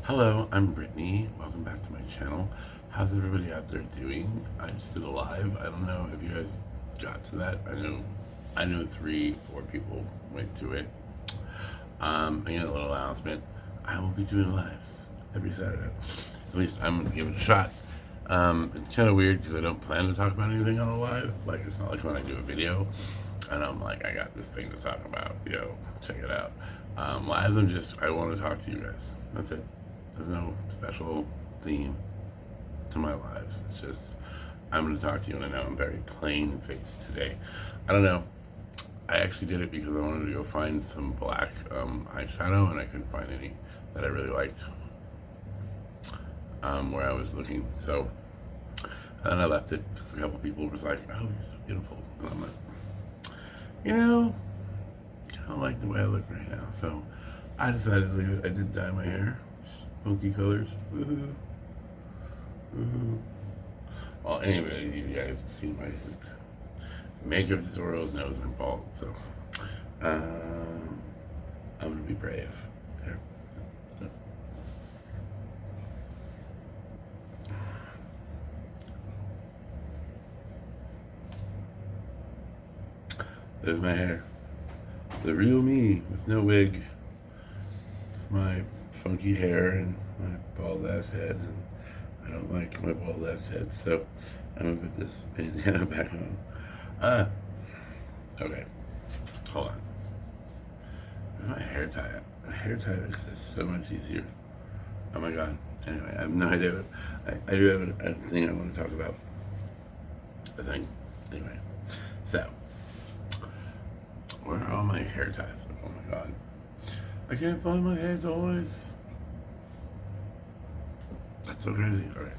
Hello, I'm Brittany. Welcome back to my channel. How's everybody out there doing? I'm still alive. I don't know if you guys got to that. I know 3, 4 people went to it. Again, a little announcement. I will be doing lives every Saturday. At least I'm gonna give it a shot. It's kind of weird because I don't plan to talk about anything on a live. Like, it's not like when I do a video and I'm like, I got this thing to talk about, check it out. Lives, I want to talk to you guys. That's it. There's no special theme to my lives. It's just, I'm going to talk to you, and I know I'm very plain faced today. I don't know. I actually did it because I wanted to go find some black eyeshadow, and I couldn't find any that I really liked where I was looking. So, and then I left it because a couple people was like, oh, you're so beautiful. And I'm like, I don't like the way I look right now. So I decided to leave it. I did dye my hair. Funky colors. Woohoo. Woohoo. Well, anyway, you guys have seen my makeup tutorials, knows I'm bald, so I'm gonna be brave. There. There's my hair. The real me with no wig. It's my funky hair and my bald ass head, and I don't like my bald ass head, so I'm gonna put this bandana back on. Okay, hold on. Where's my hair tie at? My hair tie makes this so much easier. Oh my god. Anyway, I have no idea. I do have a thing I want to talk about. A thing. Anyway, so where are all my hair ties? Oh my god. I can't find my hair toys. That's so crazy. Alright.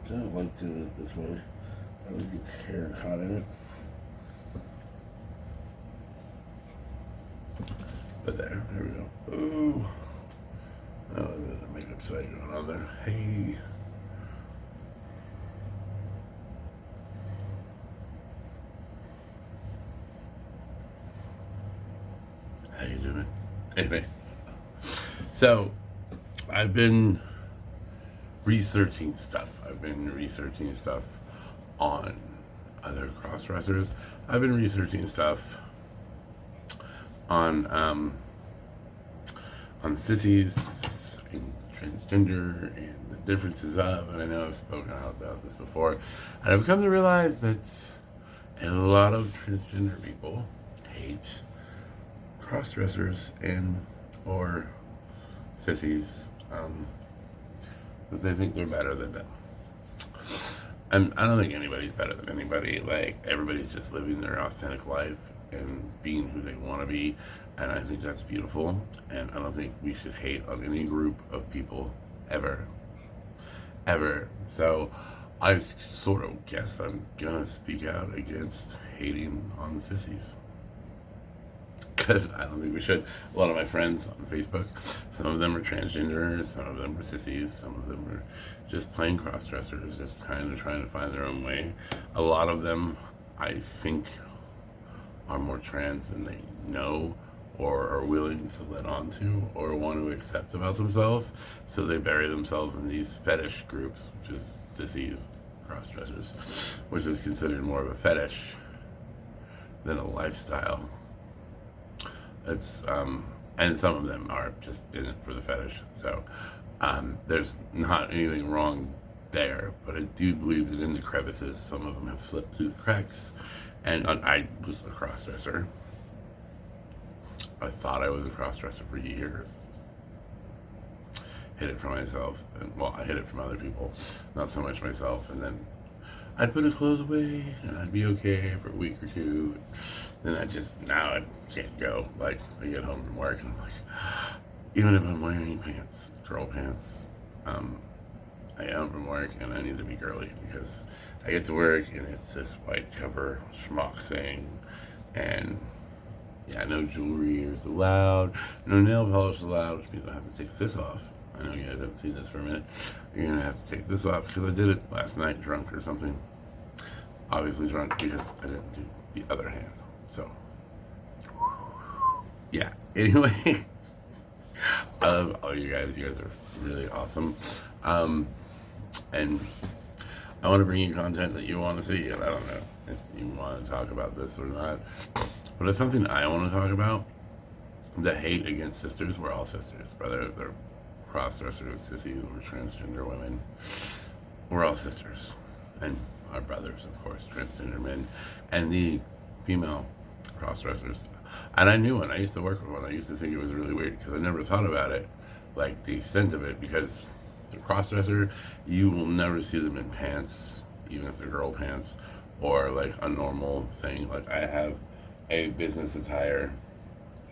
I don't like doing it this way. I always get hair caught in it. But there we go. Ooh. Oh, a bit of makeup side going on there. Hey. How you doing? Anyway. So, I've been researching stuff. I've been researching stuff on other cross-dressers. I've been researching stuff on sissies and transgender and the differences of, and I know I've spoken out about this before, and I've come to realize that a lot of transgender people hate cross-dressers and or sissies because they think they're better than them. And I don't think anybody's better than anybody. Like, everybody's just living their authentic life and being who they want to be, and I think that's beautiful, and I don't think we should hate on any group of people ever. So I sort of guess I'm gonna speak out against hating on the sissies, because I don't think we should. A lot of my friends on Facebook, some of them are transgender, some of them are sissies, some of them are just plain cross-dressers, just kind of trying to find their own way. A lot of them, I think, are more trans than they know or are willing to let on to or want to accept about themselves, so they bury themselves in these fetish groups, which is sissies, cross-dressers, which is considered more of a fetish than a lifestyle. It's and some of them are just in it for the fetish, so there's not anything wrong there, but I do believe that in the crevices some of them have slipped through the cracks. And I was a cross-dresser. I thought I was a cross-dresser for years. Hid it from myself, and well, I hid it from other people, not so much myself. And then I'd put the clothes away, and I'd be okay for a week or two. Then now I can't go. Like, I get home from work, and I'm like, even if I'm wearing pants, girl pants, I am from work, and I need to be girly because I get to work and it's this white cover schmuck thing, and yeah, no jewelry is allowed, no nail polish is allowed, which means I have to take this off. I know you guys haven't seen this for a minute. You're gonna have to take this off because I did it last night drunk or something. Obviously drunk because I didn't do the other hand. So, yeah. Anyway, I love all you guys. You guys are really awesome. And I want to bring you content that you want to see. And I don't know if you want to talk about this or not. But it's something I want to talk about. The hate against sisters. We're all sisters, whether they're crossdressers, sissies, or transgender women. We're all sisters. And our brothers, of course, transgender men. And the female crossdressers. And I knew one. I used to work with one. I used to think it was really weird because I never thought about it, like the extent of it, because the crossdresser, you will never see them in pants, even if they're girl pants, or like a normal thing. Like I have a business attire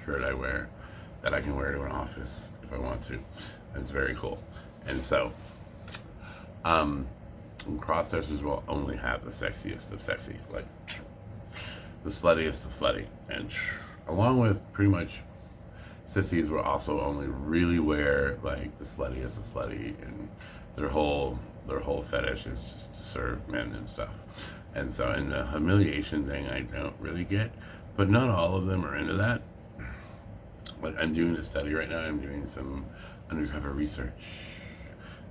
shirt I wear that I can wear to an office if I want to. It's very cool. And so, crossdressers will only have the sexiest of sexy, like the sluttiest of slutty. And along with pretty much sissies will also only really wear like the sluttiest of slutty, and their whole fetish is just to serve men and stuff. And so, in the humiliation thing, I don't really get, but not all of them are into that. Like I'm doing a study right now. I'm doing some undercover research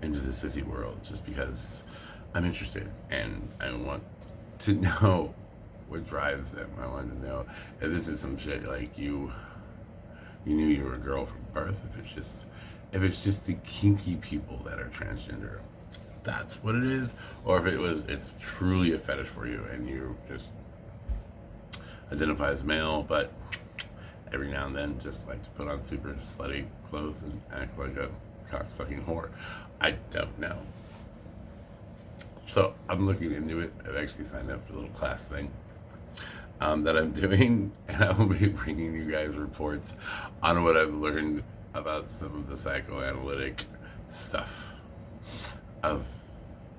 into the sissy world just because I'm interested and I want to know what drives them. I want to know if this is some shit like you knew you were a girl from birth. If it's just the kinky people that are transgender, that's what it is, or if it's truly a fetish for you and you just identify as male, but every now and then just like to put on super slutty clothes and act like a cock-sucking whore. I don't know. So I'm looking into it. I've actually signed up for a little class thing that I'm doing, and I will be bringing you guys reports on what I've learned about some of the psychoanalytic stuff of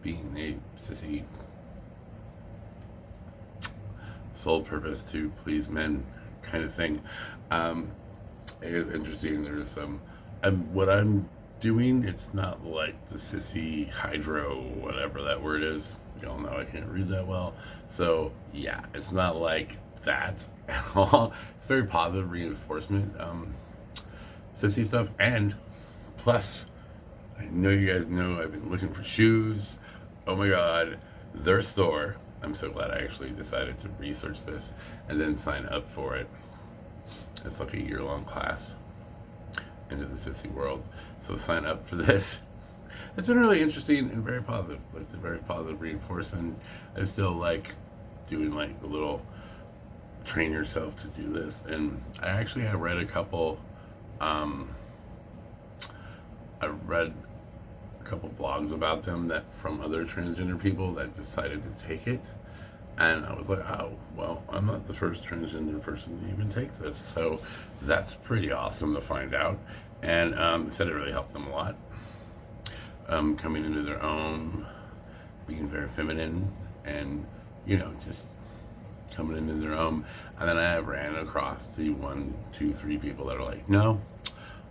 being a sissy, sole purpose to please men kind of thing. It is interesting. There's some, what I'm doing, it's not like the sissy hydro, whatever that word is. Y'all know I can't read that well. So yeah, it's not like that at all. It's very positive reinforcement, sissy stuff. And plus, I know you guys know I've been looking for shoes. Oh my God, their store. I'm so glad I actually decided to research this and then sign up for it. It's like a year-long class into the sissy world. So sign up for this. It's been really interesting and very positive. Like the very positive reinforcement. I still like doing like a little train yourself to do this. And I actually have read a couple blogs about them that from other transgender people that decided to take it. And I was like, oh, well, I'm not the first transgender person to even take this. So that's pretty awesome to find out. And said it really helped them a lot. Coming into their own, being very feminine, and, you know, just coming into their own. And then I ran across the 1, 2, 3 people that are like, no,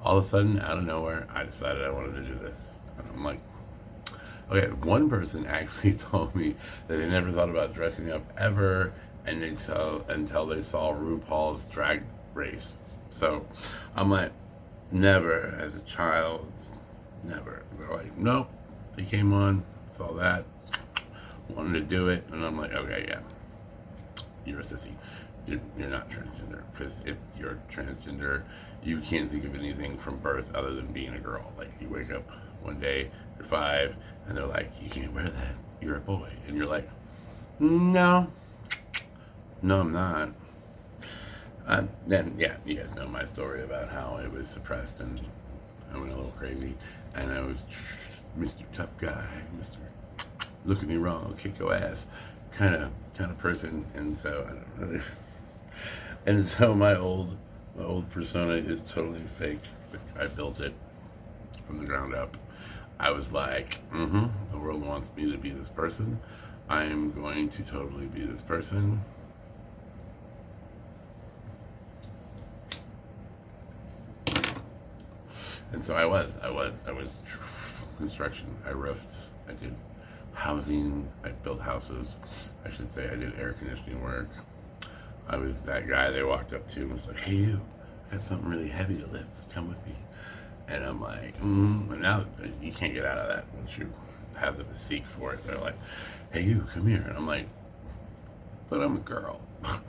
all of a sudden, out of nowhere, I decided I wanted to do this. And I'm like, okay, one person actually told me that they never thought about dressing up ever, and until they saw RuPaul's Drag Race. So I'm like, never as a child, never. They're like, nope. They came on, saw that, wanted to do it, and I'm like, okay, yeah, you're a sissy. You're not transgender, because if you're transgender, you can't think of anything from birth other than being a girl. Like you wake up one day, you're 5, and they're like, you can't wear that. You're a boy, and you're like, no, I'm not. Then yeah, you guys know my story about how it was suppressed and I went a little crazy, and I was Mr. Tough Guy, Mr. Look at me wrong, I'll kick your ass, kind of person. And so I don't really. And so my old persona is totally fake. I built it from the ground up. I was like, the world wants me to be this person. I am going to totally be this person. And so I was construction. I roofed. I did housing. I built houses. I should say I did air conditioning work. I was that guy they walked up to and was like, "Hey, you, I got something really heavy to lift. Come with me." And I'm like, And now you can't get out of that once you have the physique for it. They're like, "Hey, you, come here." And I'm like, "But I'm a girl." But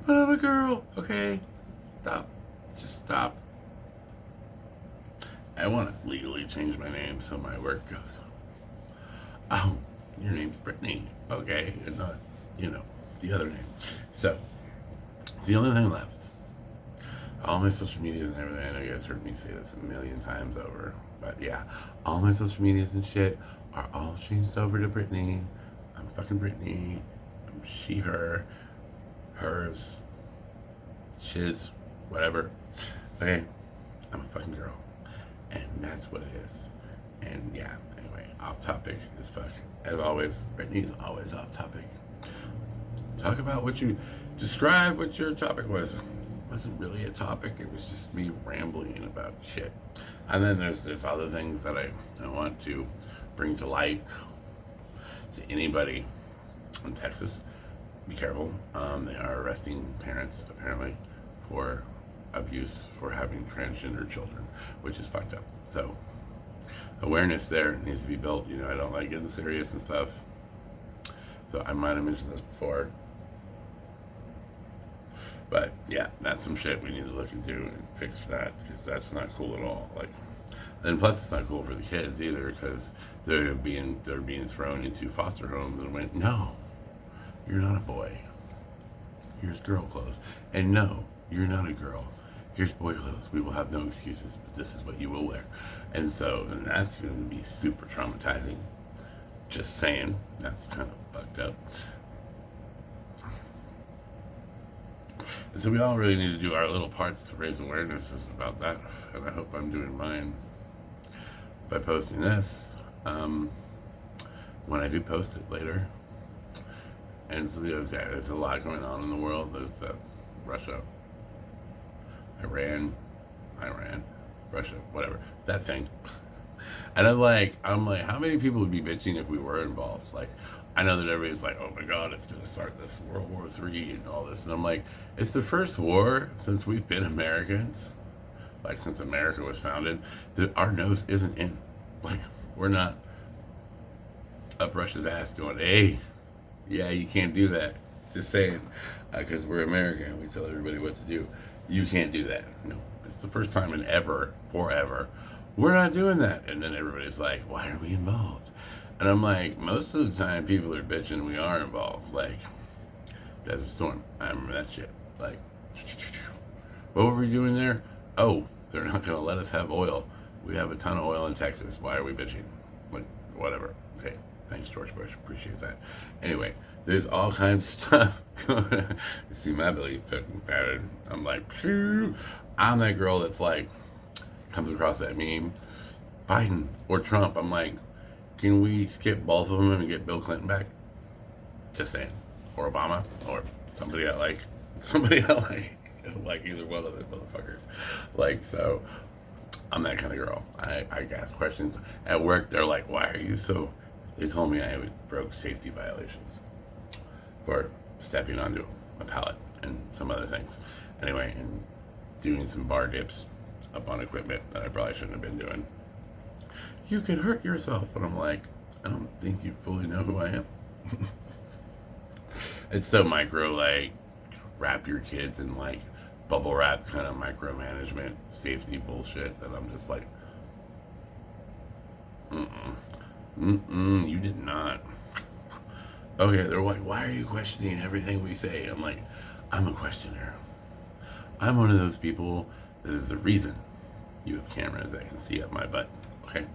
I'm a girl. Okay, stop. Just stop. I want to legally change my name so my work goes, "Oh, your name's Britney." Okay, and not, the other name. So, it's the only thing left. All my social medias and everything, I know you guys heard me say this a million times over, but yeah, all my social medias and shit are all changed over to Britney. I'm fucking Britney. I'm she, her, hers, shiz, whatever. Okay, I'm a fucking girl. And that's what it is. And yeah, anyway, off topic as fuck. As always, Britney's always off topic. Talk about describe what your topic was. It wasn't really a topic, it was just me rambling about shit. And then there's other things that I want to bring to light to anybody in Texas. Be careful. They are arresting parents, apparently, for abuse for having transgender children, which is fucked up. So awareness there needs to be built. I don't like getting serious and stuff. So I might have mentioned this before. But yeah, that's some shit we need to look into and fix that, because that's not cool at all. And plus it's not cool for the kids either, because they're being thrown into foster homes and went, "No, you're not a boy. Here's girl clothes. And no, you're not a girl. Here's boy clothes. We will have no excuses, but this is what you will wear." And that's going to be super traumatizing. Just saying, that's kind of fucked up. And so we all really need to do our little parts to raise awareness about that, and I hope I'm doing mine by posting this when I do post it later. And so there's a lot going on in the world. There's Russia, Iran, Russia, whatever, that thing. And I'm like, how many people would be bitching if we were involved? I know that everybody's like, "Oh my God, it's gonna start this World War III and all this," and I'm like, it's the first war since we've been Americans, since America was founded, that our nose isn't in. We're not up Russia's ass going, "Hey, yeah, you can't do that." Just saying, because we're America and we tell everybody what to do. You can't do that. No, it's the first time in forever, we're not doing that. And then everybody's like, "Why are we involved?" And I'm like, most of the time people are bitching we are involved. Desert Storm, I remember that shit. What were we doing there? Oh, they're not going to let us have oil. We have a ton of oil in Texas. Why are we bitching? Whatever. Okay, thanks, George Bush. Appreciate that. Anyway, there's all kinds of stuff going on. You see my belly fucking battered. I'm like, phew. I'm that girl that's comes across that meme, Biden or Trump. I'm like, can we skip both of them and get Bill Clinton back? Just saying. Or Obama, or somebody I like. Like either one of the motherfuckers. So I'm that kind of girl. I ask questions. At work, they're like, "Why are you so..." They told me I broke safety violations for stepping onto a pallet and some other things. Anyway, and doing some bar dips up on equipment that I probably shouldn't have been doing. You could hurt yourself. But I'm like, I don't think you fully know who I am. It's so micro, wrap your kids in bubble wrap kind of micromanagement safety bullshit that I'm just like, you did not. Okay, they're like, "Why are you questioning everything we say?" I'm like, I'm a questioner. I'm one of those people that is the reason you have cameras that can see up my butt. Okay,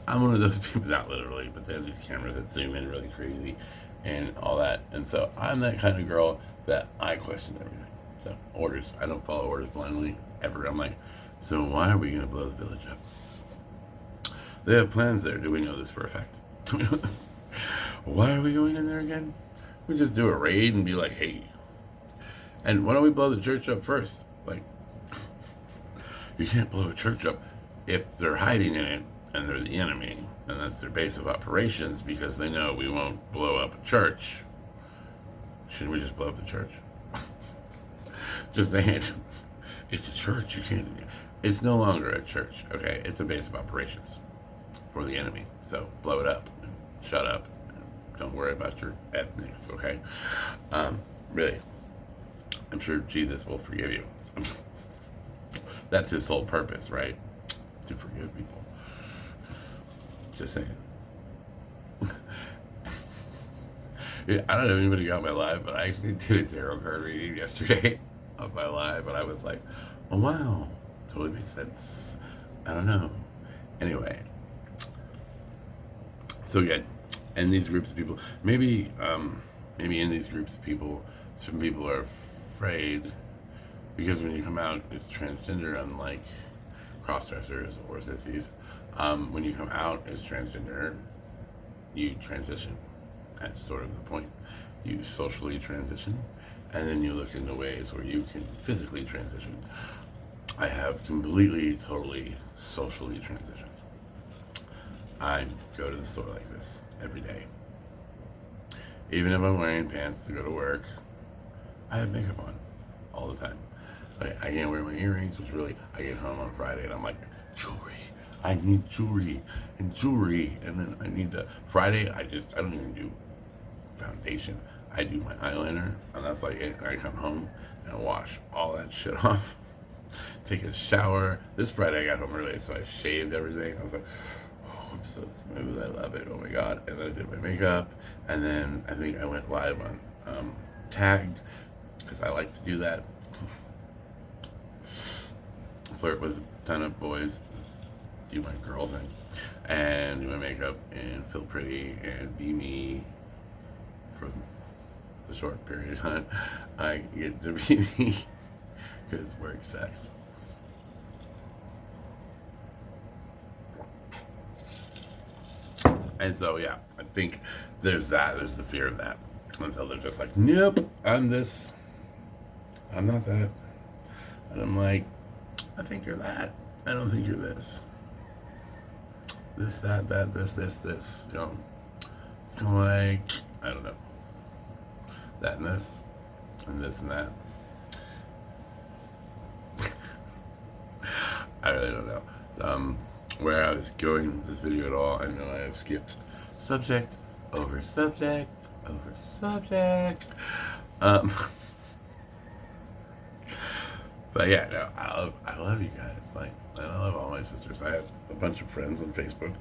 I'm one of those people, not literally, but there's these cameras that zoom in really crazy and all that. And so I'm that kind of girl that I question everything. So orders, I don't follow orders blindly ever. I'm like, so why are we going to blow the village up? They have plans there. Do we know this for a fact? Why are we going in there again? We just do a raid and be like, "Hey, and why don't we blow the church up first?" You can't blow a church up. If they're hiding in it and they're the enemy, and that's their base of operations because they know we won't blow up a church, shouldn't we just blow up the church? Just saying. It's a church. You can't. It's no longer a church, okay? It's a base of operations for the enemy. So blow it up. And shut up. And don't worry about your ethnics, okay? Really. I'm sure Jesus will forgive you. That's his sole purpose, right? To forgive people. Just saying. Yeah, I don't know if anybody got my live, but I actually did a tarot card reading yesterday on my live, and I was like, oh wow, totally makes sense. I don't know. Anyway. So again, in these groups of people, maybe in these groups of people, some people are afraid because when you come out as transgender, unlike crossdressers or sissies, when you come out as transgender, you transition. That's sort of the point. You socially transition, and then you look into ways where you can physically transition. I have completely, totally socially transitioned. I go to the store like this every day. Even if I'm wearing pants to go to work, I have makeup on all the time. Like, I can't wear my earrings, which really, I get home on Friday and I'm like, jewelry. I need jewelry. And then I need Friday, I don't even do foundation. I do my eyeliner, and that's like it. I come home and I wash all that shit off. Take a shower. This Friday I got home early, so I shaved everything. I was like, oh, I'm so smooth. I love it. Oh my god. And then I did my makeup, and then I think I went live on Tagged, because I like to do that. Flirt with a ton of boys, do my girl thing, and do my makeup, and feel pretty, and be me for the short period of time I get to be me, because work sucks. And so, yeah, I think there's the fear of that. And so they're just like, nope, I'm this, I'm not that. And I'm like, I think you're that. I don't think you're this. This, that, this. You know, it's kind of like, I don't know. That and this and that. I really don't know. Where I was going with this video at all, I know I have skipped subject over subject over subject. But yeah, no, I love you guys. Like, and I love all my sisters. I have a bunch of friends on Facebook.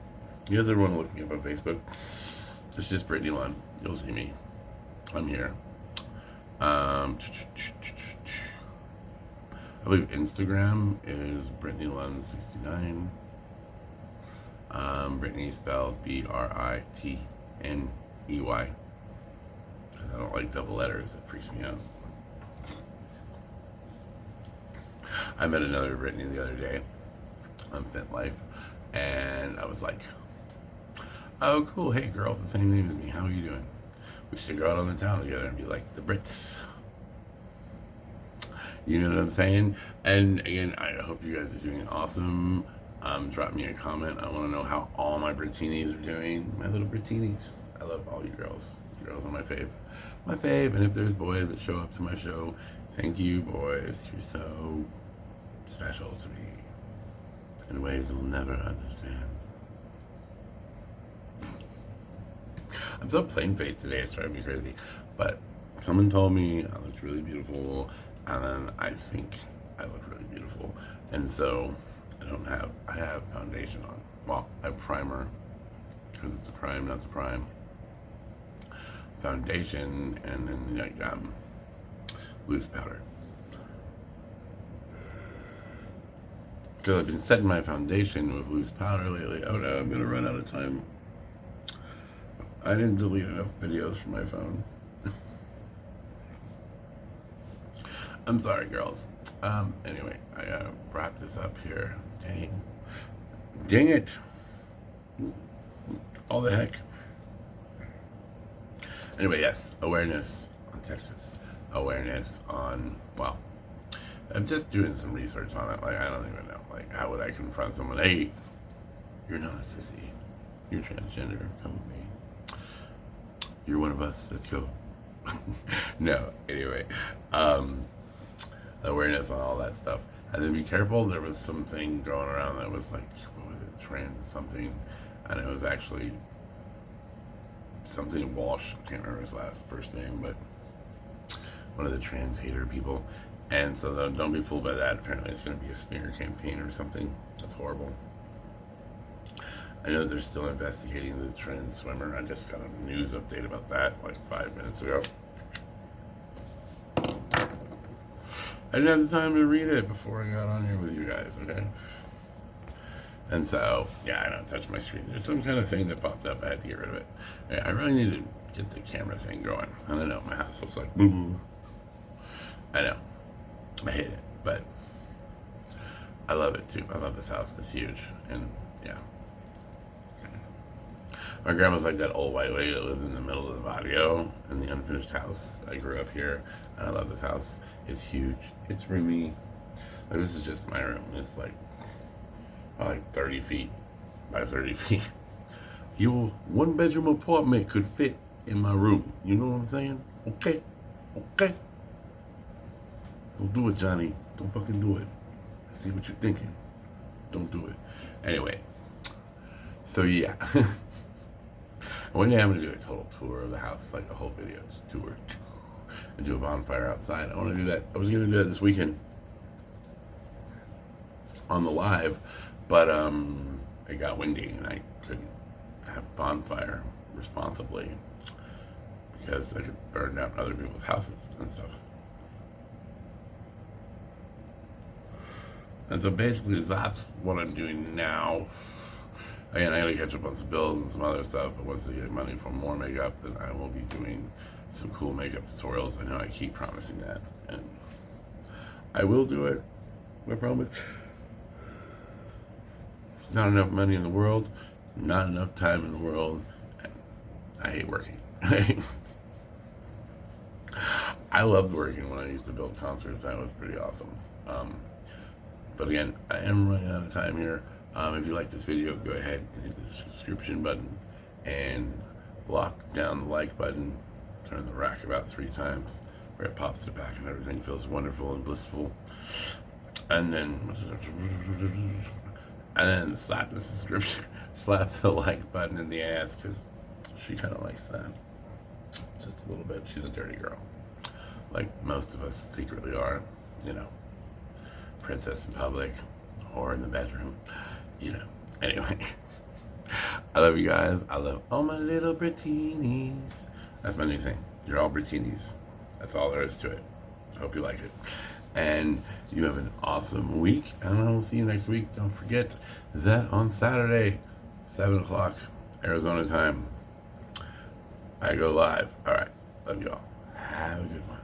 You guys ever want to look me up on Facebook? It's just Britney Lund. You'll see me. I'm here. I believe Instagram is Britney Lund 69. Britney spelled Britney. Because I don't like double letters. It freaks me out. I met another Britney the other day on Fit Life, and I was like, oh cool, hey girl, the same name as me, how are you doing? We should go out on the town together and be like the Brits. You know what I'm saying? And again, I hope you guys are doing awesome. Drop me a comment. I want to know how all my Britinis are doing. My little Britinis. I love all you girls. You girls are my fave. My fave. And if there's boys that show up to my show, thank you, boys. You're so special to me in ways you'll never understand. I'm so plain-faced today, it's driving me crazy. But someone told me I looked really beautiful, and then I think I look really beautiful. And so I have foundation on. Well, I have primer, because it's a crime, not a prime. Foundation, and then like loose powder. Because I've been setting my foundation with loose powder lately. Oh no, I'm gonna run out of time. I didn't delete enough videos from my phone. I'm sorry, girls. Anyway, I gotta wrap this up here. Dang it. All the heck. Anyway, yes, awareness on Texas. Awareness on, well, I'm just doing some research on it. Like, I don't even know. Like, how would I confront someone? Hey, you're not a sissy. You're transgender. Come with me. You're one of us. Let's go. No, anyway. Awareness on all that stuff. And then be careful. There was something going around that was like, what was it? Trans something. And it was actually something Walsh. I can't remember his first name, but one of the trans hater people. And so don't be fooled by that. Apparently it's going to be a smear campaign or something. That's horrible. I know they're still investigating the trans swimmer. I just got a news update about that like 5 minutes ago. I didn't have the time to read it before I got on here with you guys, okay? And so, yeah, I don't touch my screen. There's some kind of thing that popped up. I had to get rid of it. I really need to get the camera thing going. I don't know. My house looks like boo. I know. I hate it, but I love it too. I love this house. It's huge. And yeah. My grandma's like that old white lady that lives in the middle of the barrio in the unfinished house. I grew up here, and I love this house. It's huge. It's roomy. Like, this is just my room. It's like 30 feet by 30 feet. Your one-bedroom apartment could fit in my room. You know what I'm saying? Okay. Don't do it, Johnny. Don't fucking do it. I see what you're thinking. Don't do it. Anyway. So, yeah. One day I'm going to do a total tour of the house, like a whole video, just tour, and do a bonfire outside. I want to do that. I was going to do that this weekend on the live, but it got windy and I couldn't have a bonfire responsibly because I could burn down other people's houses and stuff. And so basically that's what I'm doing now. Again, I gotta catch up on some bills and some other stuff, but once I get money for more makeup, then I will be doing some cool makeup tutorials. I know I keep promising that, and I will do it. I promise. There's not enough money in the world, not enough time in the world, and I hate working. I loved working when I used to build concerts. That was pretty awesome. But again, I am running out of time here. If you like this video, go ahead and hit the subscription button and lock down the like button. Turn the rack about 3 times where it pops it back and everything feels wonderful and blissful. And then slap the subscription, slap the like button in the ass because she kind of likes that. Just a little bit. She's a dirty girl. Like most of us secretly are, you know. Princess in public or in the bedroom. You know, anyway. I love you guys. I love all my little Britneys. That's my new thing. You're all Britneys. That's all there is to it. I hope you like it. And you have an awesome week. And I will see you next week. Don't forget that on Saturday, 7 o'clock, Arizona time, I go live. All right. Love you all. Have a good one.